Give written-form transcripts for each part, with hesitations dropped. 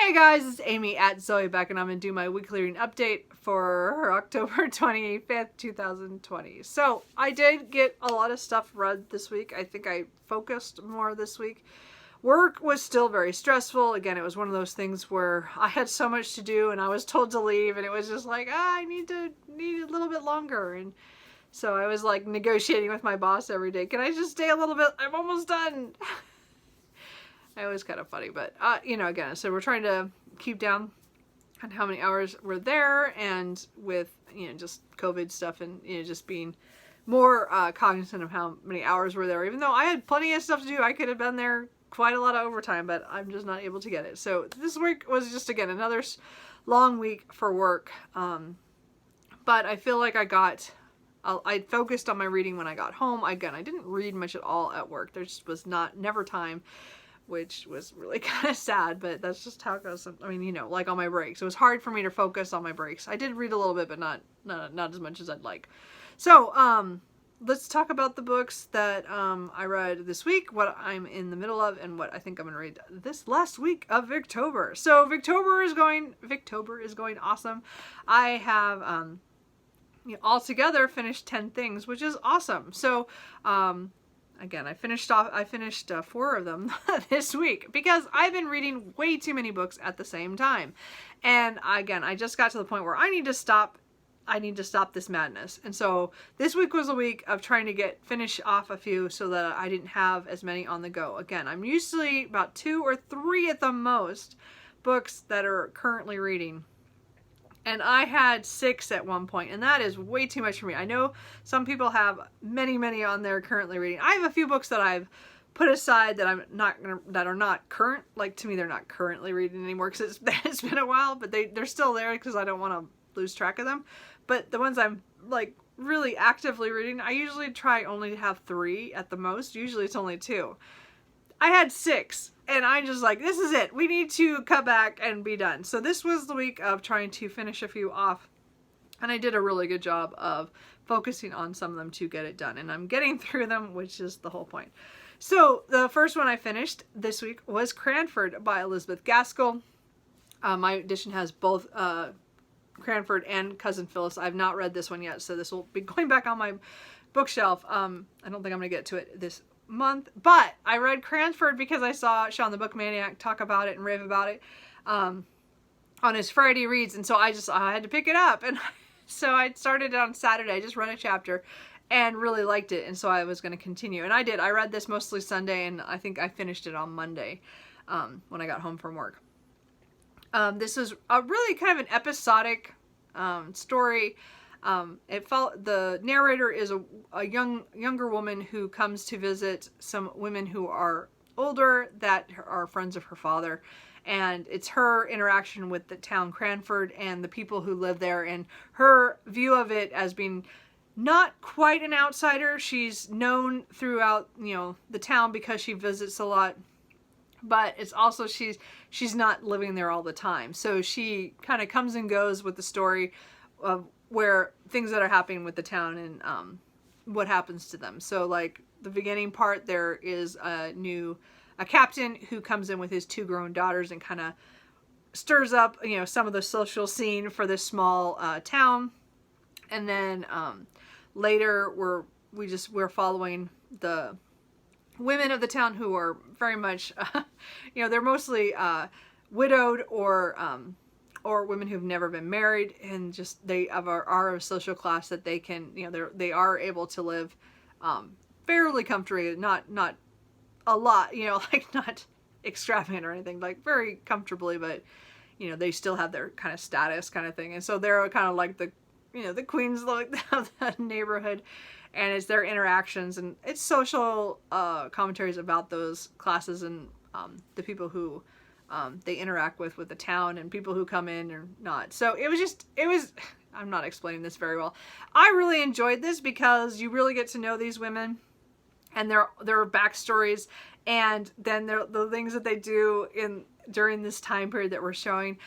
Hey guys, it's Amy at Zoe back, and I'm going to do my weekly reading update for October 25th, 2020. So, I did get a lot of stuff read this week. I think I focused more this week. Work was still very stressful. Again, it was one of those things where I had so much to do and I was told to leave, and it was just like, I need a little bit longer. And so I was like negotiating with my boss every day. Can I just stay a little bit? I'm almost done. It was kind of funny, but, again, so we're trying to keep down on how many hours we're there, and with, just COVID stuff and, just being more cognizant of how many hours we're there. Even though I had plenty of stuff to do, I could have been there quite a lot of overtime, but I'm just not able to get it. So this week was just, again, another long week for work. But I feel like I focused on my reading when I got home. Again, I didn't read much at all at work. There just was never time, which was really kind of sad, but that's just how it goes. I mean, like on my breaks. It was hard for me to focus on my breaks. I did read a little bit, but not as much as I'd like. So, let's talk about the books that I read this week, what I'm in the middle of, and what I think I'm going to read this last week of Victober. So, Victober is going awesome. I have altogether finished 10 things, which is awesome. So, again, I finished 4 of them this week because I've been reading way too many books at the same time. And again, I just got to the point where I need to stop this madness. And so this week was a week of trying to finish off a few so that I didn't have as many on the go. Again, I'm usually about 2 or 3 at the most books that are currently reading. And I had 6 at one point, and that is way too much for me. I know some people have many, many on there currently reading. I have a few books that I've put aside that that are not current. Like, to me, they're not currently reading anymore because it's been a while, but they're still there because I don't want to lose track of them. But the ones I'm like really actively reading, I usually try only to have 3 at the most. Usually it's only 2. I had 6, and I'm just like, this is it. We need to cut back and be done. So this was the week of trying to finish a few off, and I did a really good job of focusing on some of them to get it done, and I'm getting through them, which is the whole point. So the first one I finished this week was Cranford by Elizabeth Gaskell. My edition has both Cranford and Cousin Phyllis. I've not read this one yet, so this will be going back on my bookshelf. I don't think I'm going to get to it this month, but I read Cranford because I saw Shawn the Book Maniac talk about it and rave about it on his Friday reads, and so I had to pick it up, and so I started it on Saturday. I just read a chapter and really liked it, and so I was going to continue, and I did. I read this mostly Sunday, and I think I finished it on Monday when I got home from work. This was a really kind of an episodic story. The narrator is a younger woman who comes to visit some women who are older that are friends of her father, and it's her interaction with the town Cranford and the people who live there, and her view of it as being not quite an outsider. She's known throughout the town because she visits a lot, but it's also she's not living there all the time, so she kind of comes and goes with the story of where things that are happening with the town and what happens to them. So like the beginning part, there is a captain who comes in with his 2 grown daughters and kind of stirs up some of the social scene for this small town. And then later we're following the women of the town who are very much they're mostly widowed or women who've never been married, and just they are of a social class that they can, they are able to live fairly comfortably, not a lot, like not extravagant or anything, like very comfortably, but they still have their kind of status kind of thing, and so they're kind of like the queens of the neighborhood, and it's their interactions and it's social commentaries about those classes and the people who they interact with the town and people who come in or not. So it was, I'm not explaining this very well. I really enjoyed this because you really get to know these women and their backstories, and then the things that they do during this time period that we're showing.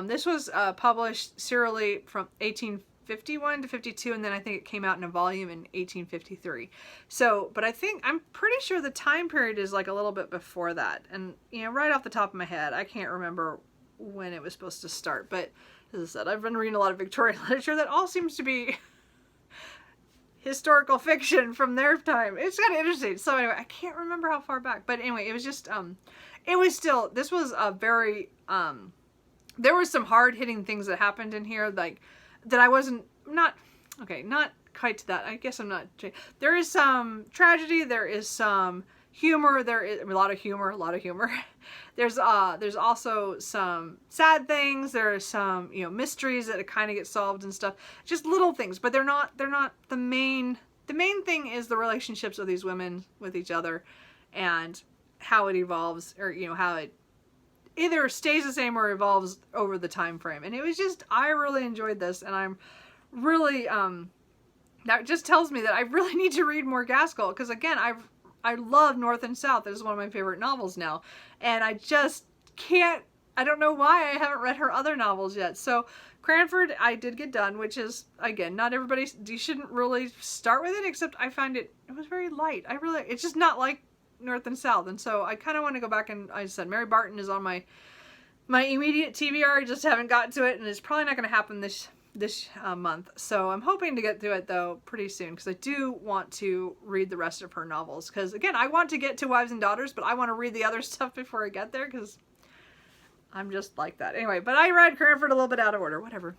This was published serially from 1851 to 52, and then I think it came out in a volume in 1853. So, but I'm pretty sure the time period is like a little bit before that. And, right off the top of my head, I can't remember when it was supposed to start. But as I said, I've been reading a lot of Victorian literature that all seems to be historical fiction from their time. It's kind of interesting. So anyway, I can't remember how far back, but anyway, it was just, it was still, this was a very, there were some hard hitting things that happened in here, like, that I wasn't, not quite to that. I guess I'm not, there is some tragedy, there is some humor, there is a lot of humor. There's also some sad things, there are some, you know, mysteries that kind of get solved and stuff, just little things, but they're not the main thing is the relationships of these women with each other and how it evolves, or, you know, how it either stays the same or evolves over the time frame. And it was just, I really enjoyed this, and I'm really, that just tells me that I really need to read more Gaskell, because again, I love North and South. This is one of my favorite novels now, and I just can't, I don't know why I haven't read her other novels yet. So Cranford I did get done, which is, again, not everybody, you shouldn't really start with it, except I find it was very light. It's just not like North and South, and so I kind of want to go back, and I said Mary Barton is on my immediate TBR. I just haven't gotten to it, and it's probably not going to happen this month. So I'm hoping to get to it though pretty soon, because I do want to read the rest of her novels, because again, I want to get to Wives and Daughters, but I want to read the other stuff before I get there, because I'm just like that. Anyway, but I read Cranford a little bit out of order, whatever.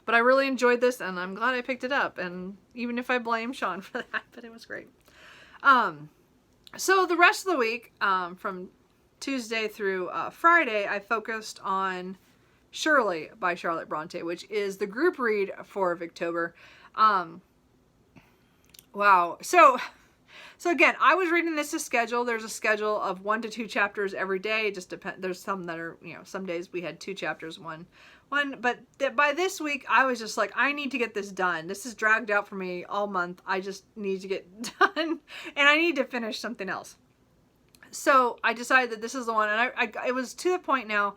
But I really enjoyed this, and I'm glad I picked it up, and even if I blame Shawn for that, but it was great. So the rest of the week, from Tuesday through Friday, I focused on Shirley by Charlotte Bronte, which is the group read for Victober. Wow. So again, I was reading this as schedule. There's a schedule of 1 to 2 chapters every day. It just depends. There's some that are, you know, some days we had 2 chapters, one. But by this week, I was just like, I need to get this done. This is dragged out for me all month. I just need to get done, and I need to finish something else. So I decided that this is the one, and it was to the point now.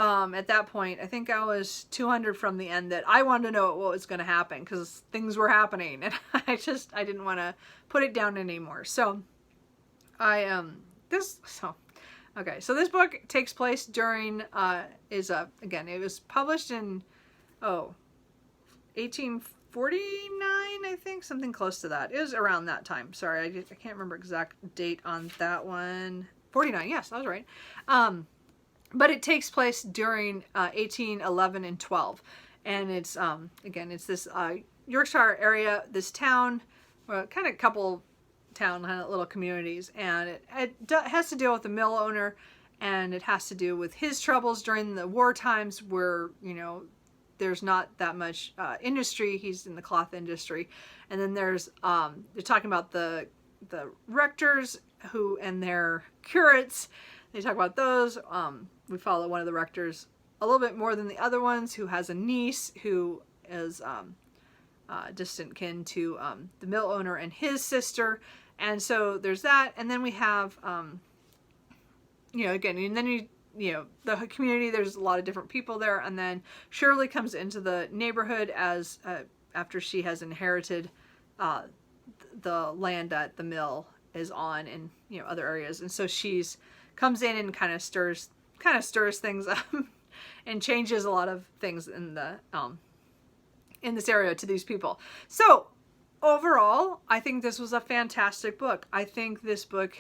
At that point, I think I was 200 from the end, that I wanted to know what was going to happen, because things were happening, and I didn't want to put it down anymore. So okay, so this book takes place during, again, it was published in, 1849, I think, something close to that. It was around that time. Sorry, I can't remember exact date on that one. 49, yes, I was right. But it takes place during 1811 and 12. And it's, again, it's this Yorkshire area, this town, kind of couple town, kind of little communities. And it has to deal with the mill owner, and it has to do with his troubles during the war times, where, you know, there's not that much industry. He's in the cloth industry. And then there's, they're talking about the rectors and their curates. They talk about those. We follow one of the rectors a little bit more than the other ones, who has a niece who is distant kin to the mill owner and his sister. And so there's that. And then we have, you know, again, and then you know, the community, there's a lot of different people there. And then Shirley comes into the neighborhood as after she has inherited the land that the mill is on, and, you know, other areas. And so comes in and kind of stirs things up and changes a lot of things in this area to these people. So overall, I think this was a fantastic book. I think this book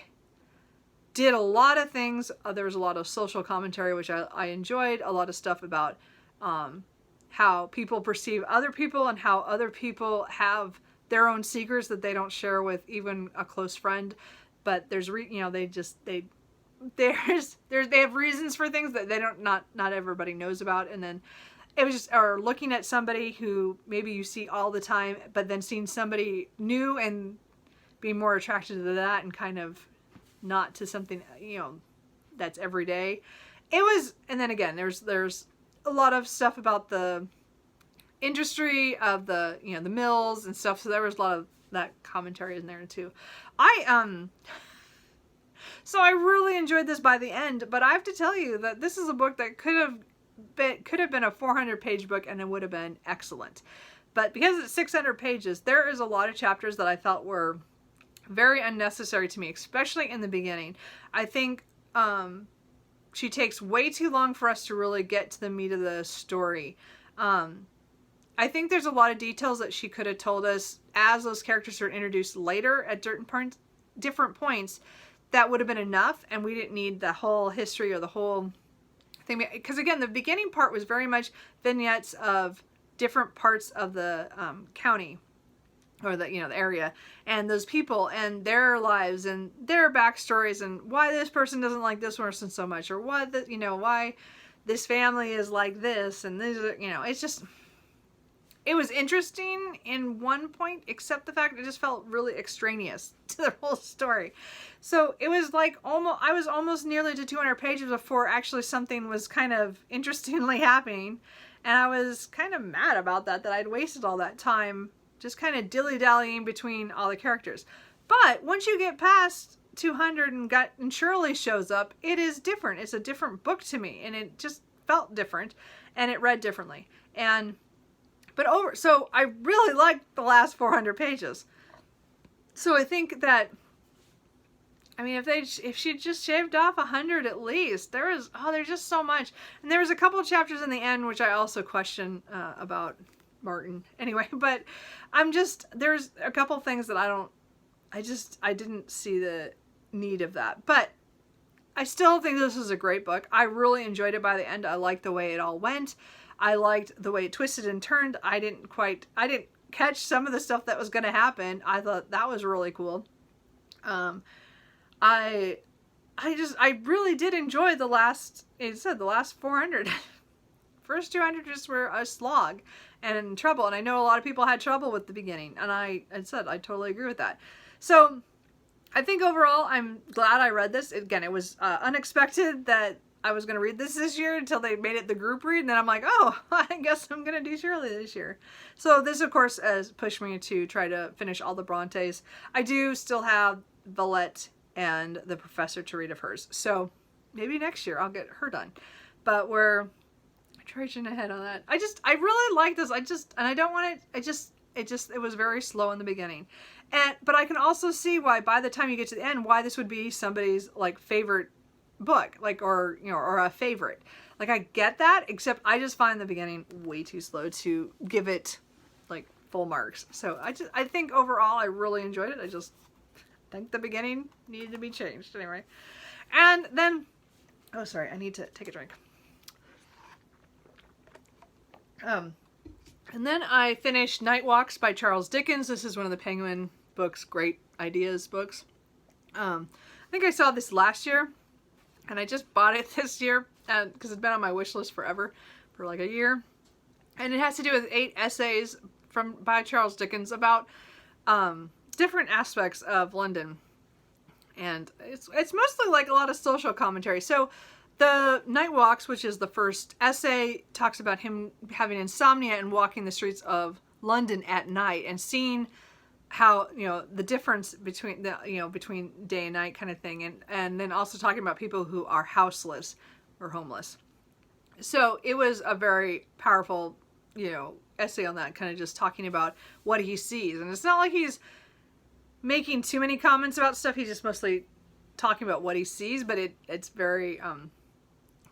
did a lot of things. There was a lot of social commentary, which I enjoyed. A lot of stuff about how people perceive other people, and how other people have their own secrets that they don't share with even a close friend. But there's, you know, they have reasons for things that not everybody knows about. And then it was just, or looking at somebody who maybe you see all the time, but then seeing somebody new and being more attracted to that, and kind of not to something, you know, that's every day. It was, and then again, there's a lot of stuff about the industry of the, you know, the mills and stuff. So there was a lot of that commentary in there too. So I really enjoyed this by the end, but I have to tell you that this is a book that could have been a 400-page book, and it would have been excellent. But because it's 600 pages, there is a lot of chapters that I felt were very unnecessary to me, especially in the beginning. I think she takes way too long for us to really get to the meat of the story. I think there's a lot of details that she could have told us as those characters are introduced later at different points that would have been enough, and we didn't need the whole history or the whole thing. Because again, the beginning part was very much vignettes of different parts of the county or the the area, and those people and their lives and their backstories and why this person doesn't like this person so much, or why why this family is like this, and this it's just. It was interesting in one point, except the fact it just felt really extraneous to the whole story. So it was like I was almost nearly to 200 pages before actually something was kind of interestingly happening. And I was kind of mad about that I'd wasted all that time just kind of dilly-dallying between all the characters. But once you get past 200 and Shirley shows up, it is different. It's a different book to me, and it just felt different, and it read differently. So I really liked the last 400 pages. So I think that, I mean, if she just shaved off 100 at least, there's just so much. And there was a couple of chapters in the end, which I also question about Martin. Anyway, but there's a couple things that I didn't see the need of that. But I still think this was a great book. I really enjoyed it by the end. I liked the way it all went. I liked the way it twisted and turned. I didn't catch some of the stuff that was going to happen. I thought that was really cool. I really did enjoy the last 400. First 200 just were a slog and in trouble. And I know a lot of people had trouble with the beginning. And I totally agree with that. So I think overall, I'm glad I read this. Again, it was unexpected that I was going to read this year until they made it the group read, and then I'm like, oh, I guess I'm going to do Shirley this year. So this, of course, has pushed me to try to finish all the Brontes. I do still have Villette and the Professor to read of hers, so maybe next year I'll get her done. But we're trudging ahead on that. I really like this. I don't want it was very slow in the beginning. But I can also see why by the time you get to the end, why this would be somebody's favorite book, or a favorite. I get that, except I just find the beginning way too slow to give it full marks. So I think overall I really enjoyed it. I just think the beginning needed to be changed anyway. And then, oh sorry, I need to take a drink. And then I finished Night Walks by Charles Dickens. This is one of the Penguin books, great ideas books. I think I saw this last year. And I just bought it this year because it's been on my wish list forever, for a year. And it has to do with 8 essays by Charles Dickens about different aspects of London. And it's mostly a lot of social commentary. So the Night Walks, which is the first essay, talks about him having insomnia and walking the streets of London at night and seeing how the difference between between day and night kind of thing, and then also talking about people who are houseless or homeless. So it was a very powerful essay on that, kind of just talking about what he sees. And it's not like he's making too many comments about stuff. He's just mostly talking about what he sees, but it's very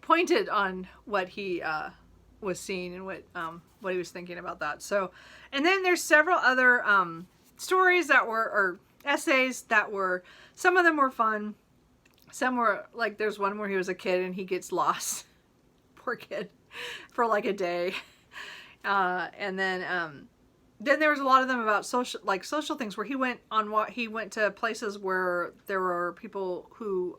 pointed on what he was seeing and what he was thinking about that. So, and then there's several other stories that were, or essays that were, some of them were fun. Some were there's one where he was a kid and he gets lost. Poor kid. For a day. And then there was a lot of them about social things where he went to places where there were people who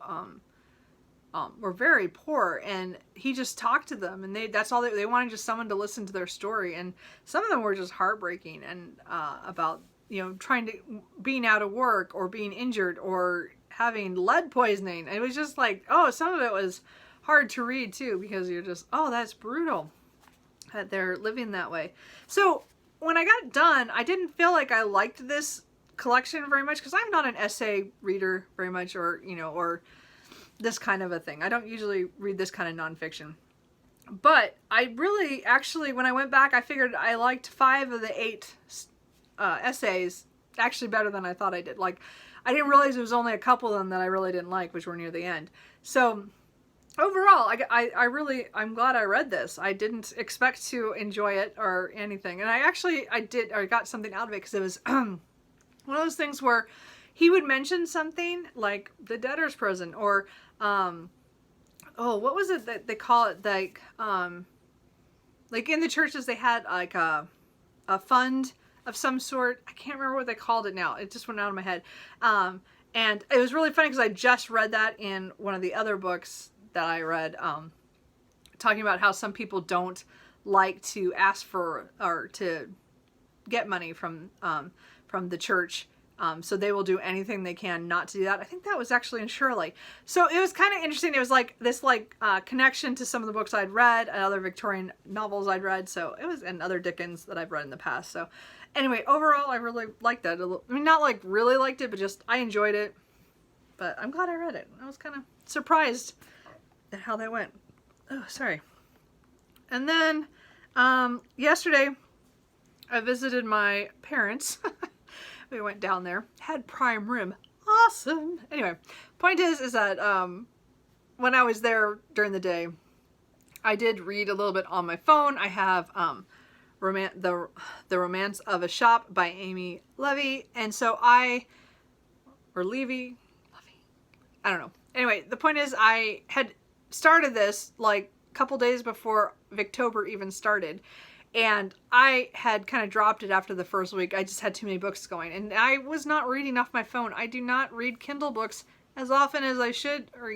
were very poor, and he just talked to them, and that's all they wanted, just someone to listen to their story. And some of them were just heartbreaking, and about being out of work or being injured or having lead poisoning. It was just some of it was hard to read too, because you're just, oh, that's brutal that they're living that way. So when I got done, I didn't feel like I liked this collection very much, because I'm not an essay reader very much, or this kind of a thing. I don't usually read this kind of nonfiction. But I really, actually, when I went back, I figured I liked 5 of the 8 essays actually better than I thought I did. I didn't realize there was only a couple of them that I really didn't like, which were near the end. So overall, I'm glad I read this. I didn't expect to enjoy it or anything. And I got something out of it because it was one of those things where he would mention something like the debtor's prison or, what was it that they call it? Like in the churches they had like a fund of some sort. I can't remember what they called it now. It just went out of my head. And it was really funny because I just read that in one of the other books that I read, talking about how some people don't like to ask for or to get money from the church. So they will do anything they can not to do that. I think that was actually in Shirley. So it was kind of interesting. It was like this connection to some of the books I'd read and other Victorian novels I'd read. So it was, and other Dickens that I've read in the past. So anyway, overall, I really liked that. I mean, not like really liked it, but just I enjoyed it. But I'm glad I read it. I was kind of surprised at how that went. Oh, sorry. And then yesterday, I visited my parents. We went down there, had prime rib. Awesome. Anyway, point is that when I was there during the day, I did read a little bit on my phone. I have the Romance of a Shop by Amy Levy. And so I don't know. Anyway, the point is I had started this like a couple days before Victober even started. And I had kind of dropped it after the first week. I just had too many books going. And I was not reading off my phone. I do not read Kindle books as often as I should. Or,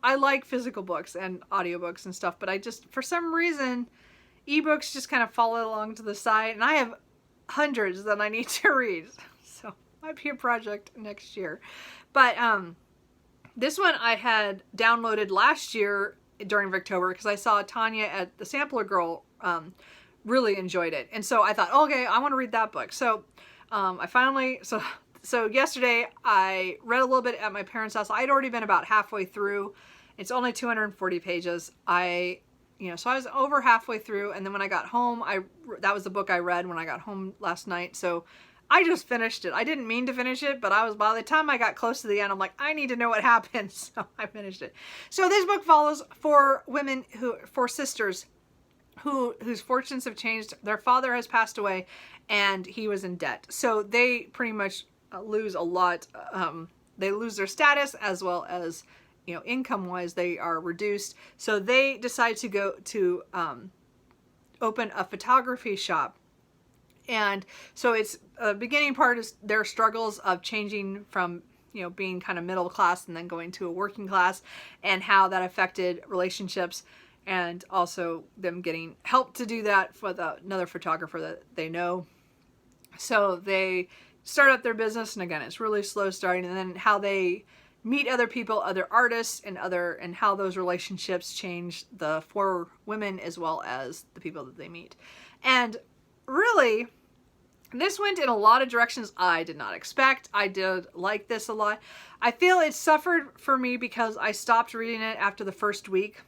I like physical books and audiobooks and stuff. But for some reason, ebooks just kind of follow along to the side. And I have hundreds that I need to read. So, might be a project next year. But this one I had downloaded last year during Victober because I saw Tanya at the Sampler Girl really enjoyed it. And so I thought, okay, I want to read that book. So so yesterday I read a little bit at my parents' house. I'd already been about halfway through. It's only 240 pages. So I was over halfway through, and then when I got home, that was the book I read when I got home last night. So I just finished it. I didn't mean to finish it, but by the time I got close to the end, I'm like, I need to know what happens. So I finished it. So this book follows four sisters whose fortunes have changed. Their father has passed away and he was in debt. So they pretty much lose a lot. They lose their status as well as, income wise, they are reduced. So they decide to go to open a photography shop. And so it's the beginning part is their struggles of changing from, being kind of middle class and then going to a working class, and how that affected relationships, and also them getting help to do that with another photographer that they know. So they start up their business, and again, it's really slow starting, and then how they meet other people, other artists, and how those relationships change the four women as well as the people that they meet. And really, this went in a lot of directions I did not expect. I did like this a lot. I feel it suffered for me because I stopped reading it after the first week.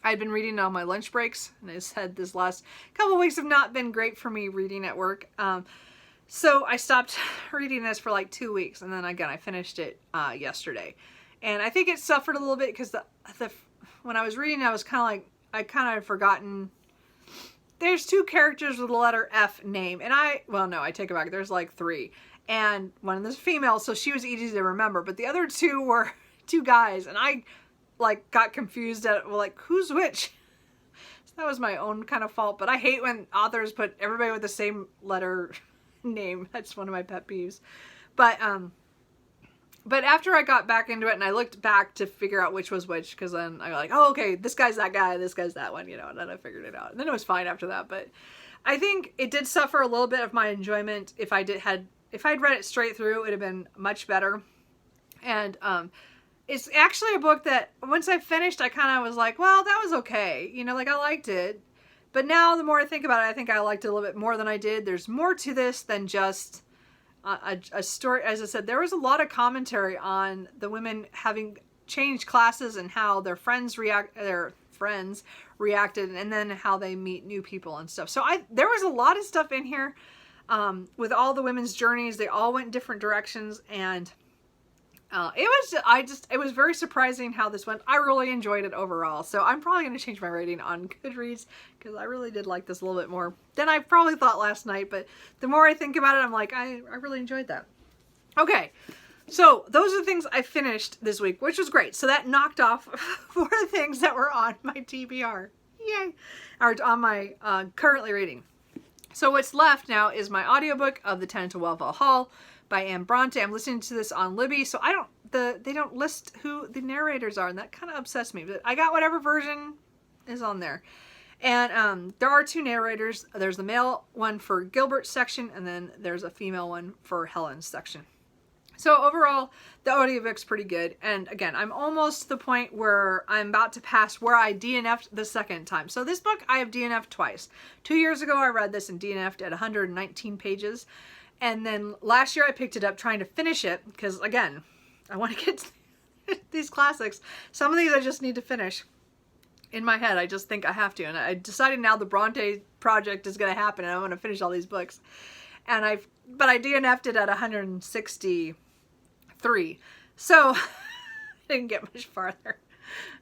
I'd been reading it on my lunch breaks, and I said this last couple of weeks have not been great for me reading at work. So I stopped reading this for like 2 weeks, and then again I finished it yesterday. And I think it suffered a little bit because when I was reading, I was kind of had forgotten. There's two characters with the letter F name, and I take it back. There's like three, and one of them is female, so she was easy to remember. But the other two were two guys, and I got confused at who's which. So that was my own kind of fault. But I hate when authors put everybody with the same letter name. That's one of my pet peeves. But after I got back into it and I looked back to figure out which was which, because then I was like, oh, okay, this guy's that guy, this guy's that one, and then I figured it out. And then it was fine after that. But I think it did suffer a little bit of my enjoyment. If I'd read it straight through, it would have been much better. And it's actually a book that once I finished, I kind of was like, well, that was okay. I liked it. But now the more I think about it, I think I liked it a little bit more than I did. There's more to this than just a story. As I said, there was a lot of commentary on the women having changed classes and how their friends reacted, and then how they meet new people and stuff. So there was a lot of stuff in here with all the women's journeys. They all went in different directions, and It was very surprising how this went. I really enjoyed it overall. So I'm probably going to change my rating on Goodreads because I really did like this a little bit more than I probably thought last night. But the more I think about it, I'm like, I really enjoyed that. Okay. So those are the things I finished this week, which was great. So that knocked off 4 things that were on my TBR. Yay. Or on my currently reading. So what's left now is my audiobook of The Tenant of Wellfell Hall by Anne Bronte. I'm listening to this on Libby, so they don't list who the narrators are, and that kind of upsets me. But I got whatever version is on there. And there are 2 narrators. There's the male one for Gilbert's section, and then there's a female one for Helen's section. So overall, the audiobook's pretty good. And again, I'm almost to the point where I'm about to pass where I DNF'd the second time. So this book, I have DNF'd twice. 2 years ago, I read this and DNF'd at 119 pages. And then last year, I picked it up trying to finish it because, again, I want to get these classics. Some of these I just need to finish. In my head, I just think I have to. And I decided now the Bronte project is going to happen and I'm going to finish all these books. But I DNF'd it at 163. So I didn't get much farther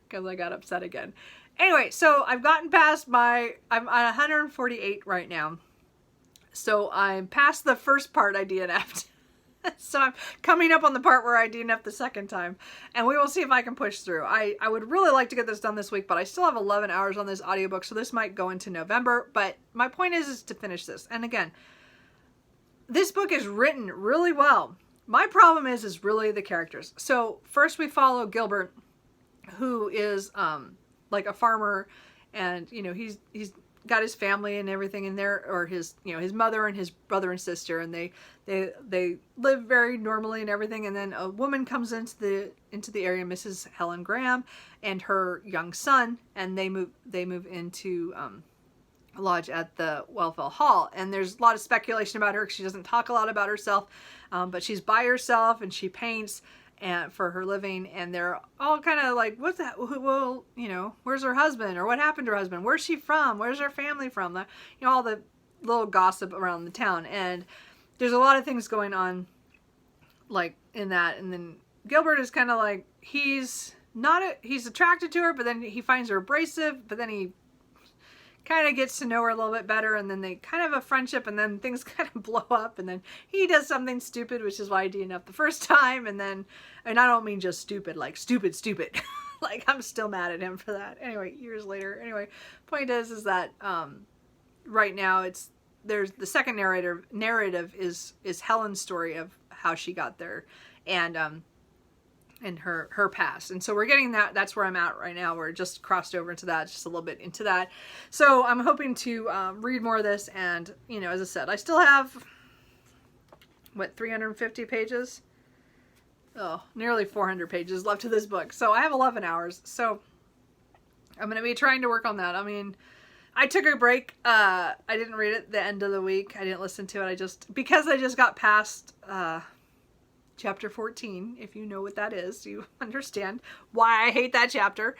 because I got upset again. Anyway, so I've gotten past I'm at 148 right now. So I'm past the first part I DNF'd. So I'm coming up on the part where I DNF'd the second time. And we will see if I can push through. I would really like to get this done this week, but I still have 11 hours on this audiobook, so this might go into November. But my point is to finish this. And again, this book is written really well. My problem is really the characters. So first we follow Gilbert, who is like a farmer, and he's got his family and everything in there, or his mother and his brother and sister, and they live very normally and everything. And then a woman comes into the area, Mrs. Helen Graham, and her young son, and they move into lodge at the Wellfell Hall. And there's a lot of speculation about her because she doesn't talk a lot about herself, but she's by herself and she paints and for her living, and they're all kind of like, what's that? Well, where's her husband, or what happened to her husband? Where's she from? Where's her family from? All the little gossip around the town. And there's a lot of things going on like in that. And then Gilbert is kind of like, he's attracted to her, but then he finds her abrasive, but then he kind of gets to know her a little bit better, and then they kind of have a friendship, and then things kind of blow up, and then he does something stupid, which is why I DNF'd the first time. And I don't mean just stupid, like stupid. Like, I'm still mad at him for that. Anyway, years later. Anyway, point is that right now there's the second narrative is Helen's story of how she got there, and her past. And so we're getting that's where I'm at right now. We're just crossed over into that, just a little bit into that. So I'm hoping to read more of this. And, as I said, I still have, 350 pages? Oh, nearly 400 pages left to this book. So I have 11 hours. So I'm going to be trying to work on that. I mean, I took a break. I didn't read it the end of the week. I didn't listen to it. Because I just got past chapter 14. If you know what that is, you understand why I hate that chapter.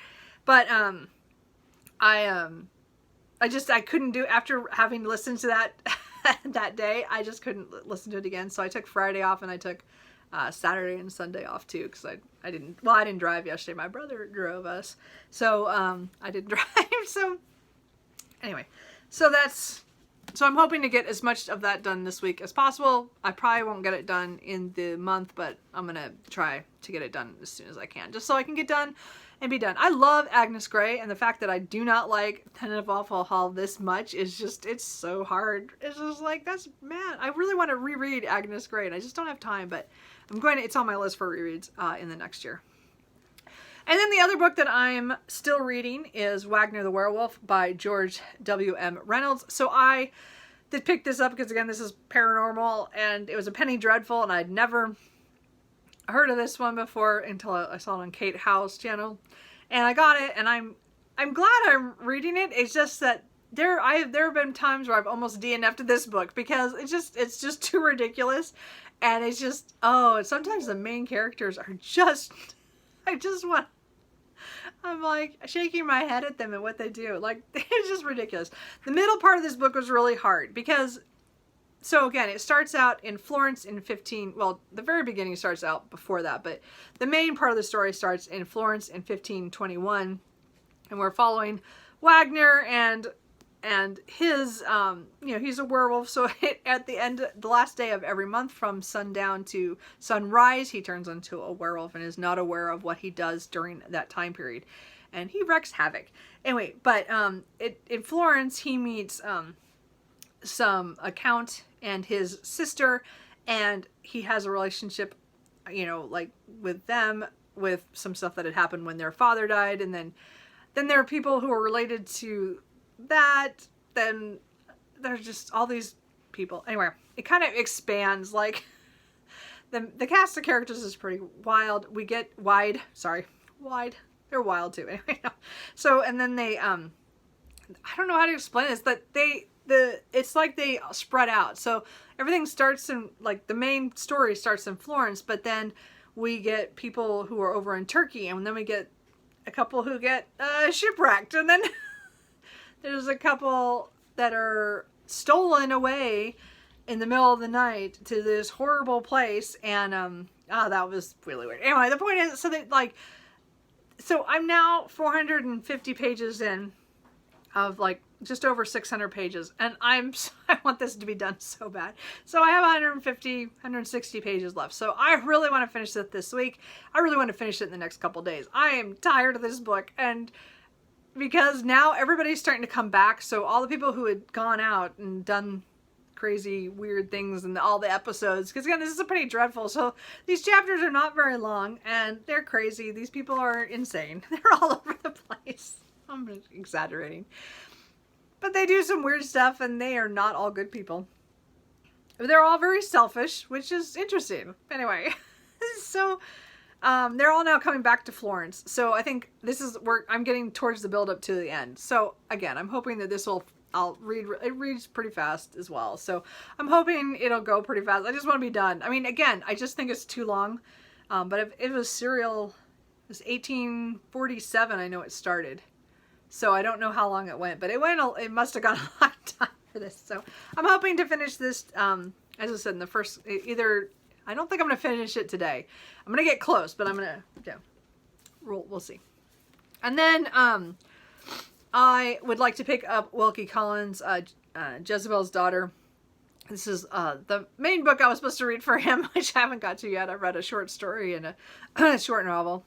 But I couldn't do, after having listened to that that day, I just couldn't listen to it again. So I took Friday off, and I took Saturday and Sunday off too, because I didn't drive yesterday. My brother drove us, so I didn't drive. So anyway, so I'm hoping to get as much of that done this week as possible. I probably won't get it done in the month, but I'm gonna try to get it done as soon as I can, just so I can get done and be done. I love Agnes Grey, and the fact that I do not like Tenant of Wellfell Hall this much is just, it's so hard. It's just like, that's mad. I really want to reread Agnes Grey, and I just don't have time, but it's on my list for rereads in the next year. And then the other book that I'm still reading is Wagner the Werewolf by George W.M. Reynolds. So I did pick this up because, again, this is paranormal, and it was a penny dreadful, and I'd never heard of this one before until I saw it on Kate Howe's channel, and I got it, and I'm glad I'm reading it. It's just that there have been times where I've almost DNF'd this book because it's just too ridiculous, and it's just, sometimes the main characters are just, I'm like shaking my head at them and what they do. Like, it's just ridiculous. The middle part of this book was really hard because So again, it starts out in Florence in the very beginning starts out before that, but the main part of the story starts in Florence in 1521, and we're following Wagner and his, he's a werewolf, so at the last day of every month from sundown to sunrise, he turns into a werewolf and is not aware of what he does during that time period, and he wreaks havoc. Anyway, but in Florence, he meets a count and his sister, and he has a relationship, like with them, with some stuff that had happened when their father died, and then there are people who are related to that. Then there's just all these people. Anyway, it kind of expands, like the cast of characters is pretty wild. We get wide. They're wild too. Anyway, no. So, and then they I don't know how to explain this, but it's like they spread out. So everything starts in, like, the main story starts in Florence, but then we get people who are over in Turkey, and then we get a couple who get shipwrecked, and then there's a couple that are stolen away in the middle of the night to this horrible place, and that was really weird. Anyway, the point is, so I'm now 450 pages in of, like, just over 600 pages, and I want this to be done so bad. So I have 160 pages left. So I really want to finish it this week. I really want to finish it in the next couple days. I am tired of this book, and because now everybody's starting to come back, so all the people who had gone out and done crazy weird things in all the episodes, because again, this is pretty dreadful. So these chapters are not very long, and they're crazy. These people are insane. They're all over the place. I'm exaggerating. But they do some weird stuff, and they are not all good people. They're all very selfish, which is interesting. Anyway, so they're all now coming back to Florence. So I think this is where I'm getting towards the build-up to the end. So again, I'm hoping that it reads pretty fast as well. So I'm hoping it'll go pretty fast. I just want to be done. I mean, again, I just think it's too long. But if it was serial, it was 1847, I know it started. So I don't know how long it went, but it must have gone a long time for this. So I'm hoping to finish this, as I said, in the first, I don't think I'm going to finish it today. I'm going to get close, but I'm going to, we'll see. And then I would like to pick up Wilkie Collins' Jekylls Daughter. This is the main book I was supposed to read for him, which I haven't got to yet. I've read a short story and a short novel.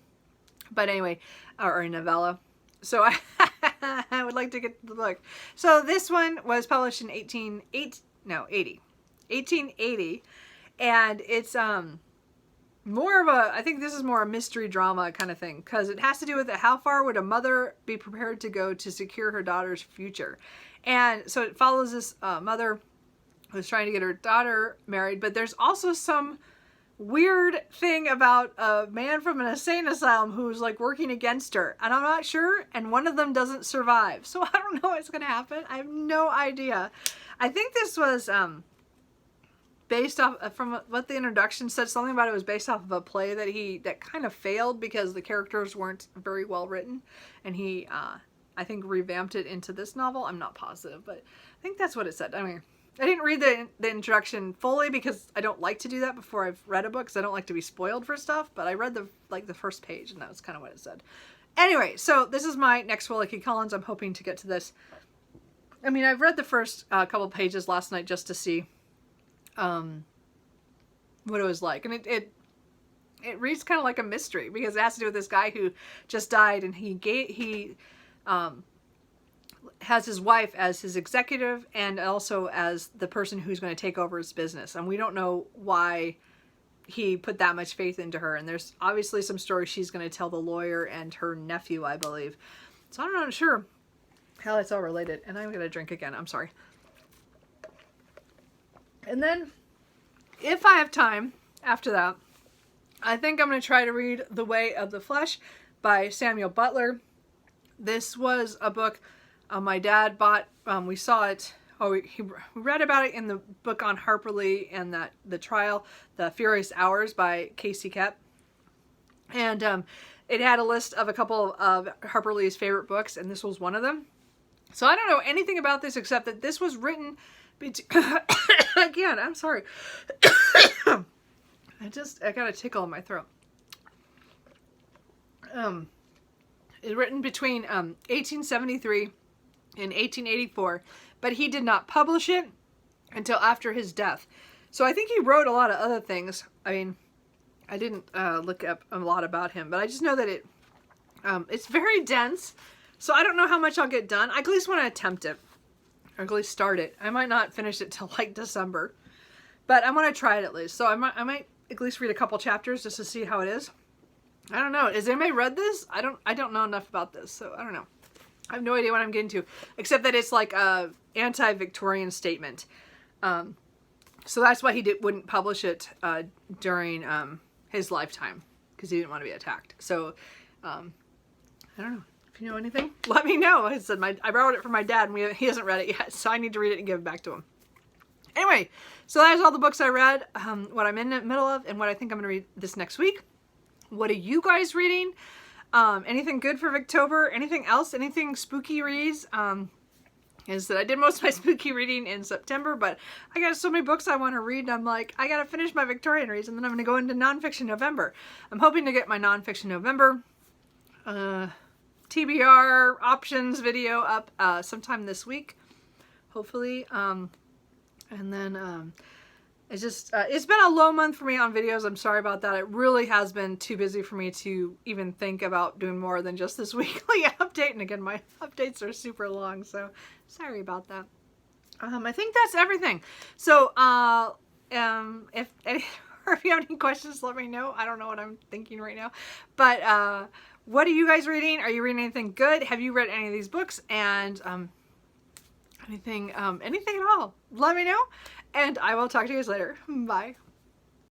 But anyway, or a novella. So I would like to get the book. So this one was published in 1880. And it's more of I think this is more a mystery drama kind of thing, because it has to do with how far would a mother be prepared to go to secure her daughter's future. And so it follows this mother who's trying to get her daughter married, but there's also some weird thing about a man from an insane asylum who's like working against her, and I'm not sure, and one of them doesn't survive. So I don't know what's gonna happen. I have no idea. I think this was based off, from what the introduction said, something about it was based off of a play that kind of failed because the characters weren't very well written, and he I think revamped it into this novel. I'm not positive, but I think that's what it said. I mean, I didn't read the introduction fully because I don't like to do that before I've read a book, because I don't like to be spoiled for stuff, but I read the first page, and that was kind of what it said. Anyway, so this is my next Wilkie Collins. I'm hoping to get to this. I mean, I've read the first couple pages last night just to see what it was like, and it reads kind of like a mystery, because it has to do with this guy who just died, and he has his wife as his executive and also as the person who's going to take over his business. And we don't know why he put that much faith into her. And there's obviously some story she's going to tell the lawyer and her nephew, I believe. So I'm not sure how it's all related. And I'm going to drink again. I'm sorry. And then if I have time after that, I think I'm going to try to read The Way of the Flesh by Samuel Butler. This was a book my dad bought. We saw it. He read about it in the book on Harper Lee and the trial, The Furious Hours by Casey Kep. And it had a list of a couple of Harper Lee's favorite books, and this was one of them. So I don't know anything about this except that this was written Again, I'm sorry. I got a tickle in my throat. It's written between 1873 and 1884, but he did not publish it until after his death. So I think he wrote a lot of other things. I mean, I didn't look up a lot about him, but I just know that it's very dense. So I don't know how much I'll get done. I at least want to attempt it, or at least start it. I might not finish it till like December, but I want to try it at least. So I might at least read a couple chapters just to see how it is. I don't know. Has anybody read this? I don't know enough about this, so I don't know. I have no idea what I'm getting to, except that it's like a anti-Victorian statement. So that's why he wouldn't publish it during his lifetime, because he didn't want to be attacked. So I don't know. If you know anything, let me know. I said I borrowed it from my dad, and he hasn't read it yet, so I need to read it and give it back to him. Anyway, so that's all the books I read, what I'm in the middle of, and what I think I'm going to read this next week. What are you guys reading? Anything good for Victober? Anything else? Anything spooky reads? Is that I did most of my spooky reading in September, but I got so many books I want to read, and I'm like, I got to finish my Victorian reads, and then I'm going to go into nonfiction November. I'm hoping to get my nonfiction November TBR options video up sometime this week, hopefully. And then it's just it's been a low month for me on videos. I'm sorry about that. It really has been too busy for me to even think about doing more than just this weekly update. And again, my updates are super long, so sorry about that. I think that's everything. So if you have any questions, let me know. I don't know what I'm thinking right now, but what are you guys reading? Are you reading anything good? Have you read any of these books? And anything at all, let me know, and I will talk to you guys later. Bye.